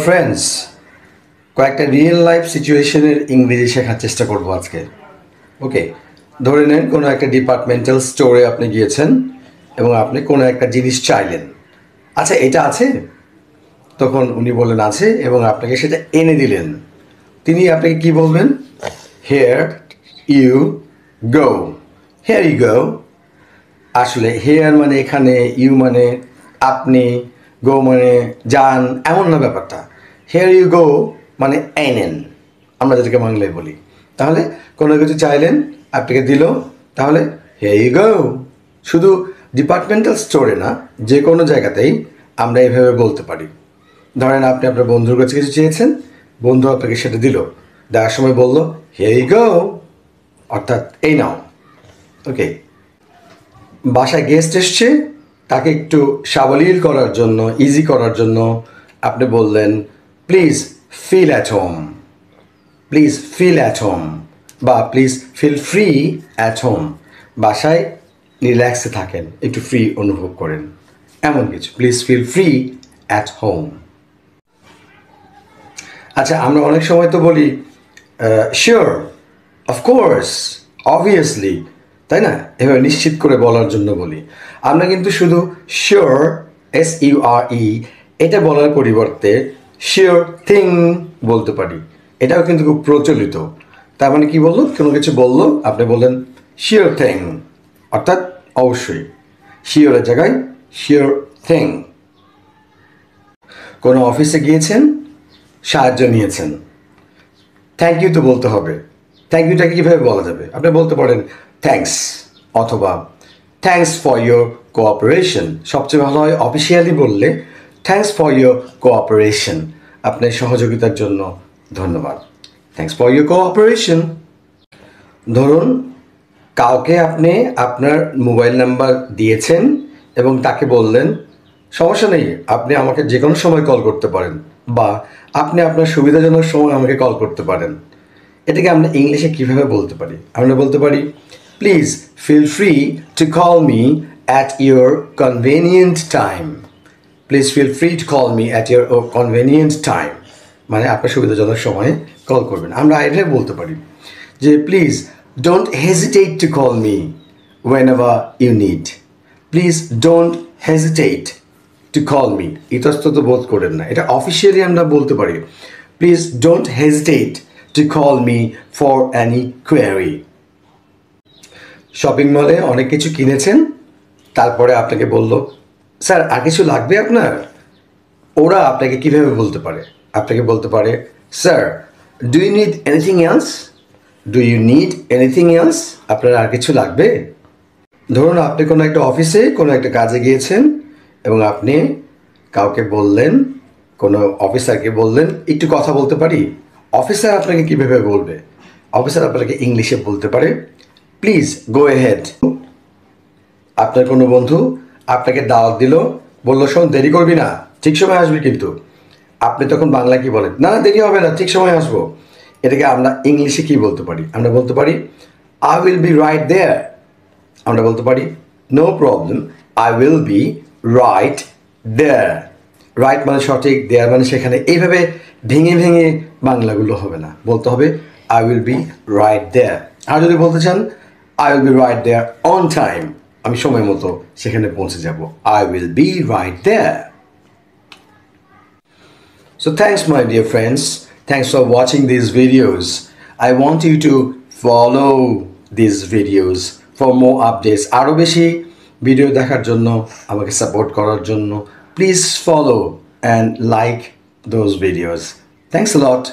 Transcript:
Friends, কয়েকটা real life সিচুয়েশনের ইংরেজি শেখার চেষ্টা করবো আজকে। ওকে, ধরে নেন কোনো একটা ডিপার্টমেন্টাল স্টোরে আপনি গিয়েছেন এবং আপনি কোনো একটা জিনিস চাইলেন। আচ্ছা, এটা আছে? তখন উনি বললেন আছে, এবং আপনাকে সেটা এনে দিলেন। তিনি আপনাকে কি বলবেন? Here you go. Here you go. আসলে হেয়ার মানে এখানে, ইউ মানে আপনি, গো মানে যান, এমন না ব্যাপারটা। হেয়ার ইউ গো মানে এই নেন, আমরা যেটাকে বাংলায় বলি। তাহলে কোনো কিছু চাইলেন, আপনাকে দিল, তাহলে হেয়ার ইউ গো। শুধু ডিপার্টমেন্টাল স্টোরে না, যে কোনো জায়গাতেই আমরা এইভাবে বলতে পারি। ধরেন আপনি আপনার বন্ধুর কাছে কিছু চেয়েছেন, বন্ধু আপনাকে সেটা দিল, দেওয়ার সময় বলল হেয়ার ইউ গো, অর্থাৎ এই নাও। ওকে, বাসায় গেস্ট এসছে, তাকে একটু সাবলীল করার জন্য, ইজি করার জন্য আপনি বললেন please feel at home. Please feel at home, বা please feel free at home. বাসায় রিল্যাক্সে থাকেন, একটু ফ্রি অনুভব করেন, এমন কিছু। Please feel free at home. আচ্ছা, আমরা অনেক সময় তো বলি শিওর, অফকোর্স, অবভিয়াসলি, তাই না? এভাবে নিশ্চিত করে বলার জন্য বলি। আমরা কিন্তু শুধু শিওর, SURE, এটা বলার পরিবর্তে শিওর থিং বলতে পারি। এটাও কিন্তু খুব প্রচলিত। তার মানে কি বললো? কোনো কিছু বললো, আপনি বললেন শিওর থিং, অর্থাৎ অবশ্যই। শিওরের জায়গায় শিওর থিং। কোনো অফিসে গিয়েছেন, সাহায্য নিয়েছেন, থ্যাংক ইউ তো বলতে হবে। থ্যাংক ইউটাকে কীভাবে বলা যাবে? আপনি বলতে পারেন থ্যাংকস, অথবা থ্যাংকস ফর ইয়োর কোঅপারেশন। সবচেয়ে ভালো হয় অফিসিয়ালি বললে থ্যাংকস ফর ইয়োর কোঅপারেশন, আপনার সহযোগিতার জন্য ধন্যবাদ। Thanks for your cooperation. ধরুন কাউকে আপনি আপনার মোবাইল নাম্বার দিয়েছেন এবং তাকে বললেন সমস্যা নেই, আপনি আমাকে যে কোনো সময় কল করতে পারেন, বা আপনি আপনার সুবিধাজনক সময় আমাকে কল করতে পারেন। এটাকে আমরা ইংলিশে কীভাবে বলতে পারি? আমরা বলতে পারি please feel free to call me at your convenient time. Please feel free to call me at your convenient time, মানে আপনার সুবিধাজনক সময়ে কল করবেন। আমরা এটাই বলতে পারি যে please don't hesitate to call me whenever you need. Please don't hesitate to call me, ইতস্তত বোধ করেন না। এটা অফিসিয়ালি আমরা বলতে পারি please don't hesitate to call me for any query. Shopping মলে অনেক কিছু কিনেছেন, তারপরে আপনাকে বলল স্যার আর কিছু লাগবে আপনার? ওরা আপনাকে কীভাবে বলতে পারে? আপনাকে বলতে পারে sir do you need anything else? Do you need anything else? আপনার আর কিছু লাগবে? ধরুন আপনি কোনো একটা অফিসে কোনো একটা কাজে গিয়েছেন এবং আপনি কাউকে বললেন, কোনো অফিসারকে বললেন একটু কথা বলতে পারি। অফিসার আপনাকে কীভাবে বলবে? অফিসার আপনাকে ইংলিশে বলতে পারে প্লিজ গো এহেড। আপনার কোনো বন্ধু আপনাকে দাওয়াত দিল, বললো শোন দেরি করবি না, ঠিক সময় আসবি কিন্তু। আপনি তখন বাংলা কি বলেন? না দেরি হবে না, ঠিক সময় আসবো। এটাকে আমরা ইংলিশে কি বলতে পারি? আমরা বলতে পারি I will be right there. আমরা বলতে পারি no problem, I will be right there. Right মানে সঠিক, দেয়ার মানে সেখানে। এইভাবে ভেঙে ভেঙে বাংলাগুলো হবে না, বলতে হবে I will be right there. আর যদি বলতে চান I will be right there on time, আমি সময় মতো সেখানে পৌঁছে যাব। I will be right there. So thanks my dear friends, thanks for watching these videos. I want you to follow these videos for more updates. আরও বেশি video দেখার জন্য, আমাকে সাপোর্ট করার জন্য please follow and like those videos. Thanks a lot.